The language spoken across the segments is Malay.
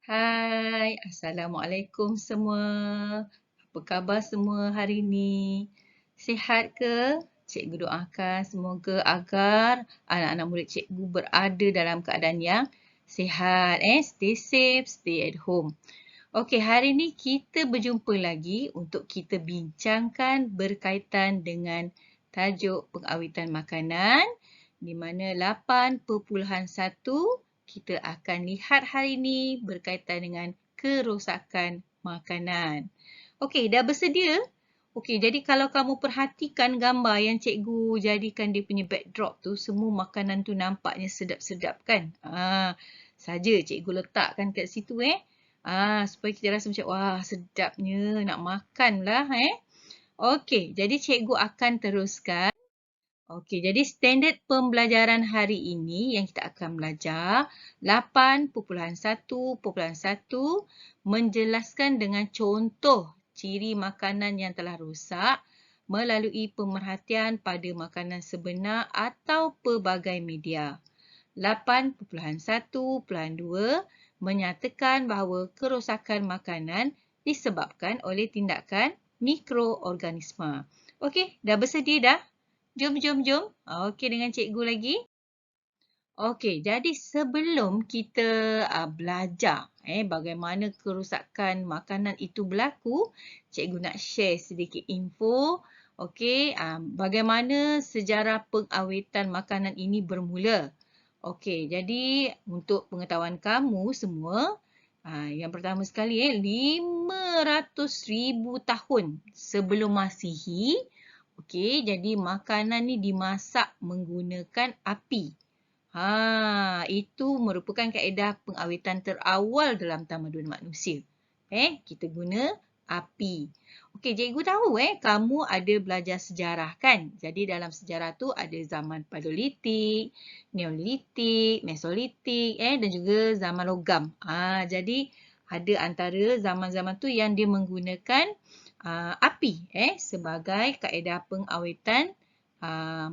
Hai, Assalamualaikum semua. Apa khabar semua hari ni? Sihat ke? Cikgu doakan semoga agar anak-anak murid cikgu berada dalam keadaan yang sihat. Stay safe, stay at home. Okey, hari ni kita berjumpa lagi untuk kita bincangkan berkaitan dengan tajuk pengawitan makanan di mana 8.1 kita akan lihat hari ini berkaitan dengan kerosakan makanan. Okey, dah bersedia? Okey, jadi kalau kamu perhatikan gambar yang cikgu jadikan dia punya backdrop tu, semua makanan tu nampaknya sedap-sedap kan? Saja cikgu letakkan kat situ supaya kita rasa macam wah sedapnya nak makan lah Okey, jadi cikgu akan teruskan. Okey, jadi standard pembelajaran hari ini yang kita akan belajar 8.1.1 menjelaskan dengan contoh ciri makanan yang telah rosak melalui pemerhatian pada makanan sebenar atau pelbagai media. 8.1.2 menyatakan bahawa kerosakan makanan disebabkan oleh tindakan mikroorganisma. Okey, dah bersedia dah? Jom. Okey, dengan cikgu lagi. Okey, jadi sebelum kita belajar bagaimana kerosakan makanan itu berlaku, cikgu nak share sedikit info. Okey, bagaimana sejarah pengawetan makanan ini bermula. Okey, jadi untuk pengetahuan kamu semua, yang pertama sekali 500,000 tahun sebelum Masihi. Okey, jadi makanan ni dimasak menggunakan api. Itu merupakan kaedah pengawetan terawal dalam tamadun manusia. Kita guna api. Okey, cikgu tahu kamu ada belajar sejarah kan? Jadi dalam sejarah tu ada zaman Paleolitik, Neolitik, Mesolitik dan juga zaman logam. Jadi ada antara zaman-zaman tu yang dia menggunakan api sebagai kaedah pengawetan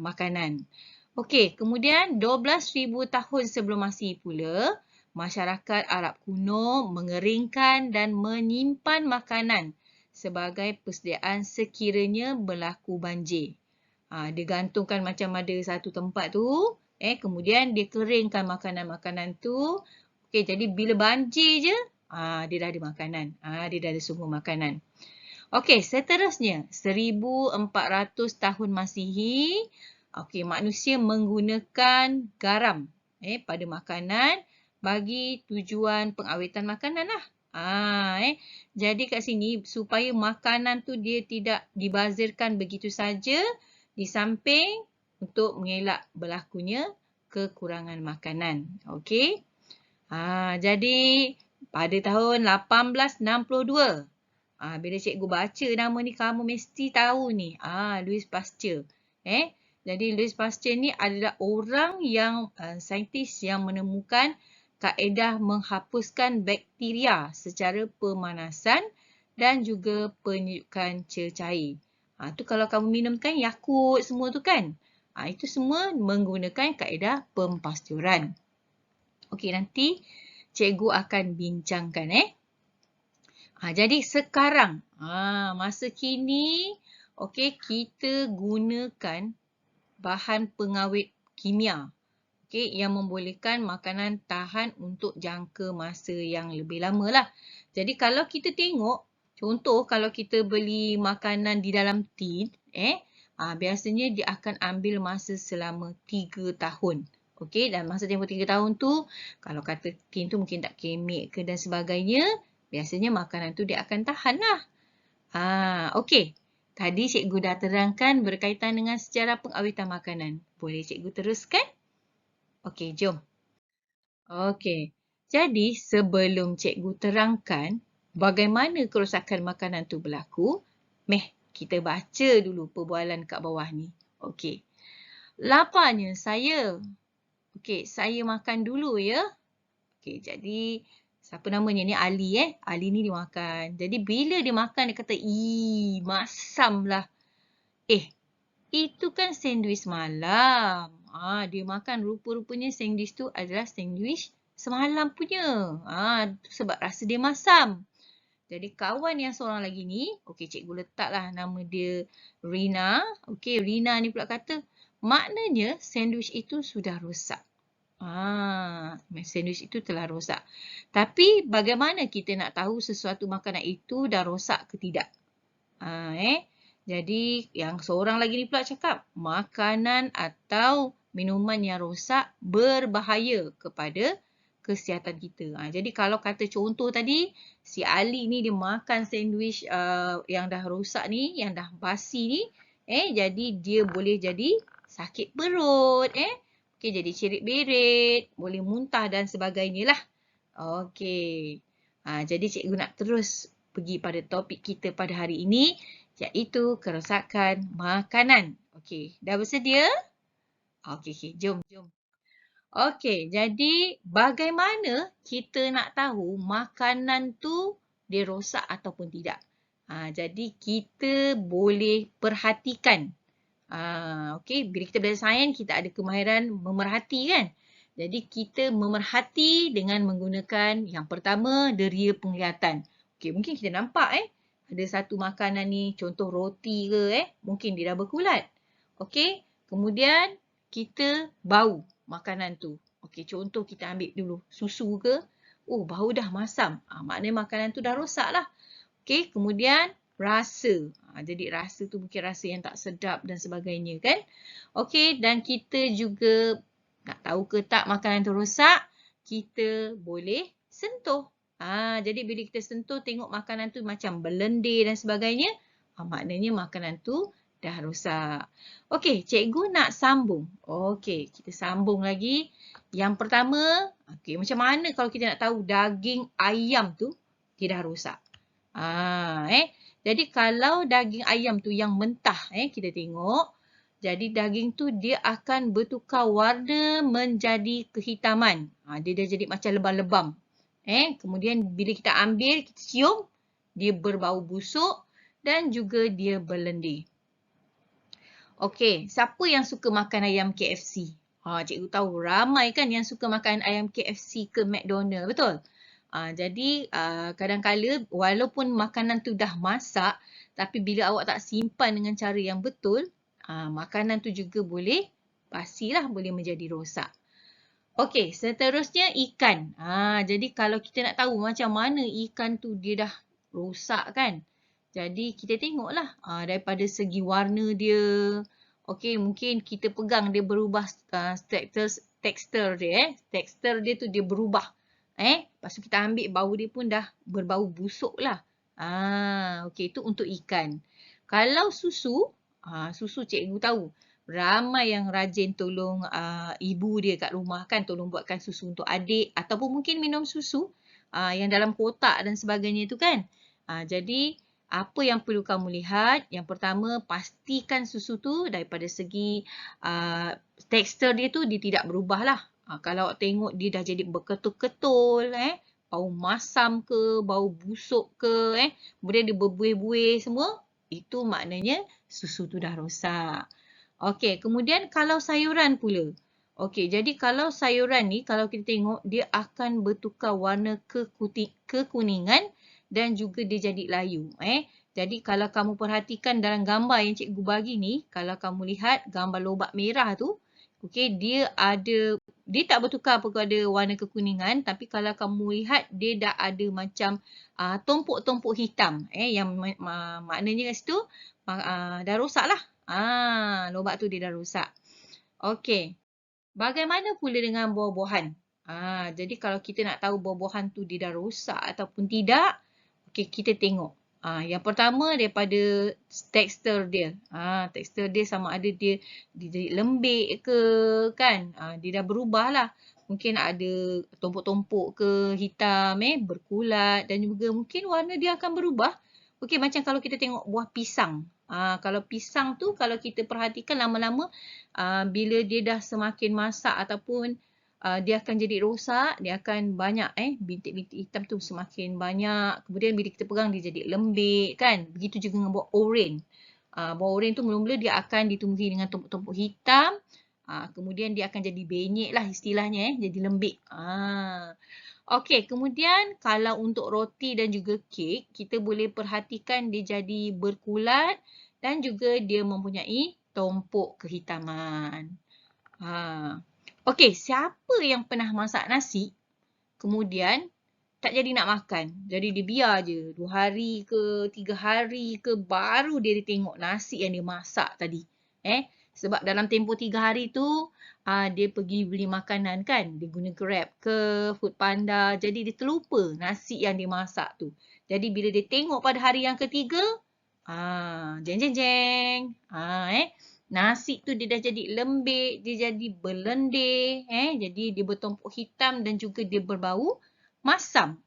makanan. Okey, kemudian 12,000 tahun sebelum Masihi pula, masyarakat Arab kuno mengeringkan dan menyimpan makanan sebagai persediaan sekiranya berlaku banjir. Dia gantungkan macam ada satu tempat tu, kemudian dia keringkan makanan-makanan tu. Okey, jadi bila banjir je, dia dah ada makanan. Dia dah ada sumber makanan. Okey, seterusnya 1400 tahun Masihi, manusia menggunakan garam pada makanan bagi tujuan pengawetan makanan lah. Jadi kat sini supaya makanan tu dia tidak dibazirkan begitu saja, di samping untuk mengelak berlakunya kekurangan makanan. Okey. Jadi pada tahun 1862, bila cikgu baca nama ni, kamu mesti tahu ni. Louis Pasteur. Jadi Louis Pasteur ni adalah orang yang saintis yang menemukan kaedah menghapuskan bakteria secara pemanasan dan juga penyejukan cecair. Tu kalau kamu minum kan Yakult semua tu kan. Itu semua menggunakan kaedah pempasteuran. Okey, nanti cikgu akan bincangkan jadi sekarang, masa kini, kita gunakan bahan pengawet kimia yang membolehkan makanan tahan untuk jangka masa yang lebih lama lah. Jadi kalau kita tengok, contoh kalau kita beli makanan di dalam tin, biasanya dia akan ambil masa selama 3 tahun. Dan masa tempoh 3 tahun tu, kalau kata tin tu mungkin tak kemik ke dan sebagainya, biasanya makanan tu dia akan tahan lah. Okey. Tadi cikgu dah terangkan berkaitan dengan sejarah pengawetan makanan. Boleh cikgu teruskan? Okey, jom. Okey. Jadi, sebelum cikgu terangkan bagaimana kerosakan makanan tu berlaku, kita baca dulu perbualan kat bawah ni. Okey. Laparnya saya. Okey, saya makan dulu ya. Okey, jadi siapa namanya ni? Ali Ali ni dia makan. Jadi bila dia makan dia kata, masam lah. Itu kan sandwich malam. Dia makan rupa-rupanya sandwich tu adalah sandwich semalam punya. Sebab rasa dia masam. Jadi kawan yang seorang lagi ni, okey cikgu letaklah nama dia Rina. Okey, Rina ni pula kata, maknanya sandwich itu sudah rosak. Sandwich itu telah rosak. Tapi bagaimana kita nak tahu sesuatu makanan itu dah rosak ke tidak? Jadi yang seorang lagi ni pula cakap, makanan atau minuman yang rosak berbahaya kepada kesihatan kita. Jadi kalau kata contoh tadi, si Ali ni dia makan sandwich yang dah rosak ni, yang dah basi ni, jadi dia boleh jadi sakit perut, okey, jadi cerit-berit, boleh muntah dan sebagainya lah. Okey. Jadi cikgu nak terus pergi pada topik kita pada hari ini, iaitu kerosakan makanan. Okey, dah bersedia? Okey, jom. Okey, jadi bagaimana kita nak tahu makanan tu dia rosak ataupun tidak? Jadi kita boleh perhatikan. Okey, bila kita belajar sains, kita ada kemahiran memerhati kan? Jadi kita memerhati dengan menggunakan yang pertama, deria penglihatan. Okey, mungkin kita nampak ada satu makanan ni, contoh roti ke mungkin dia dah berkulat. Okey, kemudian kita bau makanan tu. Okey, contoh kita ambil dulu susu ke. Oh, bau dah masam. Maknanya makanan tu dah rosak lah. Okey, kemudian rasa. Jadi rasa tu mungkin rasa yang tak sedap dan sebagainya kan. Okey, dan kita juga nak tahu ke tak makanan tu rosak, kita boleh sentuh. Jadi bila kita sentuh tengok makanan tu macam berlendir dan sebagainya, maknanya makanan tu dah rosak. Okey, cikgu nak sambung. Okey, kita sambung lagi. Yang pertama, okey, macam mana kalau kita nak tahu daging ayam tu dia dah rosak? Jadi kalau daging ayam tu yang mentah, kita tengok, jadi daging tu dia akan bertukar warna menjadi kehitaman. Dia dah jadi macam lebam-lebam. Kemudian bila kita ambil, kita cium, dia berbau busuk dan juga dia berlendir. Okey, siapa yang suka makan ayam KFC? Cikgu tahu ramai kan yang suka makan ayam KFC ke McDonald, betul? Jadi kadang-kala walaupun makanan tu dah masak, tapi bila awak tak simpan dengan cara yang betul, makanan tu juga boleh basilah, boleh menjadi rosak. Okey, seterusnya ikan. Jadi kalau kita nak tahu macam mana ikan tu dia dah rosak kan. Jadi kita tengoklah daripada segi warna dia. Okey, mungkin kita pegang dia berubah tekstur dia. Tekstur dia tu dia berubah. Lepas tu kita ambil bau dia pun dah berbau busuk lah. Okey, itu untuk ikan. Kalau susu, susu cikgu tahu. Ramai yang rajin tolong ibu dia kat rumah kan, tolong buatkan susu untuk adik ataupun mungkin minum susu yang dalam kotak dan sebagainya tu kan. Jadi apa yang perlu kamu lihat? Yang pertama, pastikan susu tu daripada segi tekstur dia tu dia tidak berubah lah. Kalau awak tengok dia dah jadi berketul-ketul, bau masam ke, bau busuk ke, kemudian dia berbuih-buih semua, itu maknanya susu tu dah rosak. Okey, kemudian kalau sayuran pula. Okey, jadi kalau sayuran ni, kalau kita tengok, dia akan bertukar warna kekuningan dan juga dia jadi layu. Jadi kalau kamu perhatikan dalam gambar yang cikgu bagi ni, kalau kamu lihat gambar lobak merah tu, okey, dia tak bertukar kepada warna kekuningan, tapi kalau kamu lihat dia dah ada macam tumpuk-tumpuk hitam. Yang maknanya kat situ dah rosak lah. Lobak tu dia dah rosak. Okey. Bagaimana pula dengan buah-buahan? Jadi kalau kita nak tahu buah-buahan tu dia dah rosak ataupun tidak, okey, kita tengok. Yang pertama daripada tekstur dia. Tekstur dia sama ada dia jadi lembik ke kan? Dia dah berubah lah. Mungkin ada tumpuk-tumpuk ke hitam, berkulat dan juga mungkin warna dia akan berubah. Okey, macam kalau kita tengok buah pisang. Kalau pisang tu kalau kita perhatikan lama-lama bila dia dah semakin masak ataupun dia akan jadi rosak, dia akan banyak bintik-bintik hitam tu semakin banyak. Kemudian bila kita pegang dia jadi lembik kan. Begitu juga dengan buah oren. Buah oren tu mula-mula dia akan ditumbuhi dengan tumpuk-tumpuk hitam. Kemudian dia akan jadi benyek lah istilahnya, jadi lembik. Okey, kemudian kalau untuk roti dan juga kek, kita boleh perhatikan dia jadi berkulat dan juga dia mempunyai tumpuk kehitaman. Okey, siapa yang pernah masak nasi, kemudian tak jadi nak makan. Jadi dia biar je 2 hari ke 3 hari ke baru dia tengok nasi yang dia masak tadi. Sebab dalam tempoh 3 hari tu dia pergi beli makanan kan. Dia guna Grab ke Foodpanda. Jadi dia terlupa nasi yang dia masak tu. Jadi bila dia tengok pada hari yang ketiga, jeng jeng jeng. Nasi tu dia dah jadi lembik, dia jadi berlendir, jadi dia bertumpuk hitam dan juga dia berbau masam.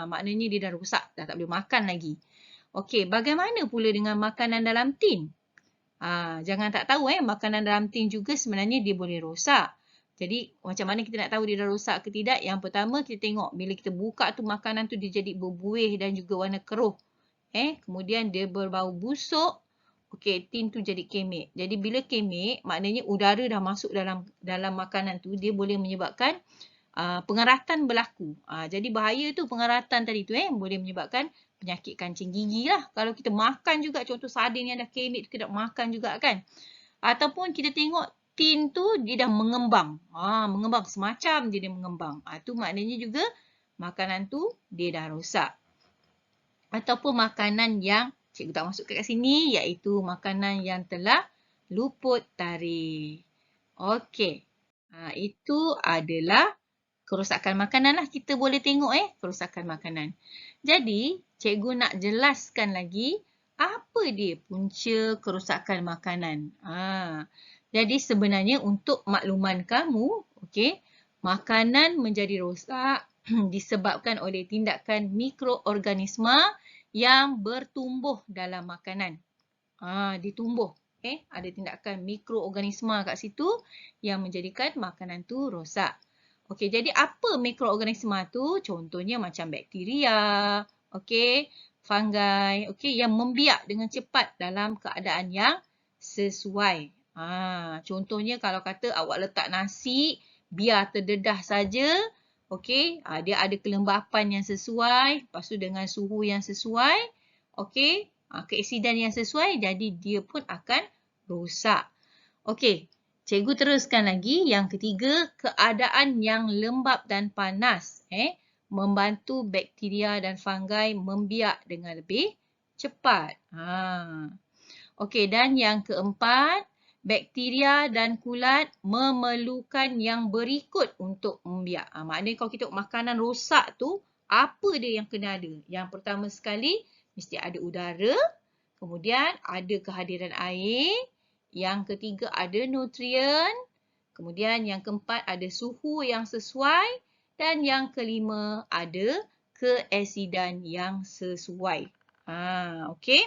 Maknanya dia dah rosak, dah tak boleh makan lagi. Okey, bagaimana pula dengan makanan dalam tin? Jangan tak tahu makanan dalam tin juga sebenarnya dia boleh rosak. Jadi macam mana kita nak tahu dia dah rosak ke tidak? Yang pertama kita tengok bila kita buka tu makanan tu dia jadi berbuih dan juga warna keruh. Kemudian dia berbau busuk. Okey, tin tu jadi kemek. Jadi bila kemek, maknanya udara dah masuk dalam makanan tu, dia boleh menyebabkan pengaratan berlaku. Jadi bahaya tu pengaratan tadi tu boleh menyebabkan penyakit kancing gigi lah. Kalau kita makan juga, contoh sardin yang dah kemek tu kita makan juga kan. Ataupun kita tengok tin tu dia dah mengembang. Mengembang semacam dia mengembang. Tu maknanya juga makanan tu dia dah rosak. Ataupun makanan yang cikgu tak masuk kat sini, iaitu makanan yang telah luput tarikh. Okey. Itu adalah kerosakan makanan lah. Kita boleh tengok kerosakan makanan. Jadi, cikgu nak jelaskan lagi apa dia punca kerosakan makanan. Jadi sebenarnya untuk makluman kamu, okey, makanan menjadi rosak disebabkan oleh tindakan mikroorganisma yang bertumbuh dalam makanan. Dia tumbuh. Ada tindakan mikroorganisma kat situ yang menjadikan makanan tu rosak. Okey, jadi apa mikroorganisma tu? Contohnya macam bakteria, okey, fungi, okey, yang membiak dengan cepat dalam keadaan yang sesuai. Contohnya kalau kata awak letak nasi, biar terdedah saja, okey, dia ada kelembapan yang sesuai, lepas tu dengan suhu yang sesuai, okey, keaksidan yang sesuai, jadi dia pun akan rosak. Okey. Cikgu teruskan lagi. Yang ketiga, keadaan yang lembap dan panas membantu bakteria dan fungi membiak dengan lebih cepat. Okey, dan yang keempat, bakteria dan kulat memerlukan yang berikut untuk membiak. Maknanya kalau kita makanan rosak tu, apa dia yang kena ada? Yang pertama sekali, mesti ada udara. Kemudian ada kehadiran air. Yang ketiga ada nutrien. Kemudian yang keempat ada suhu yang sesuai. Dan yang kelima ada keaksidan yang sesuai. Okey.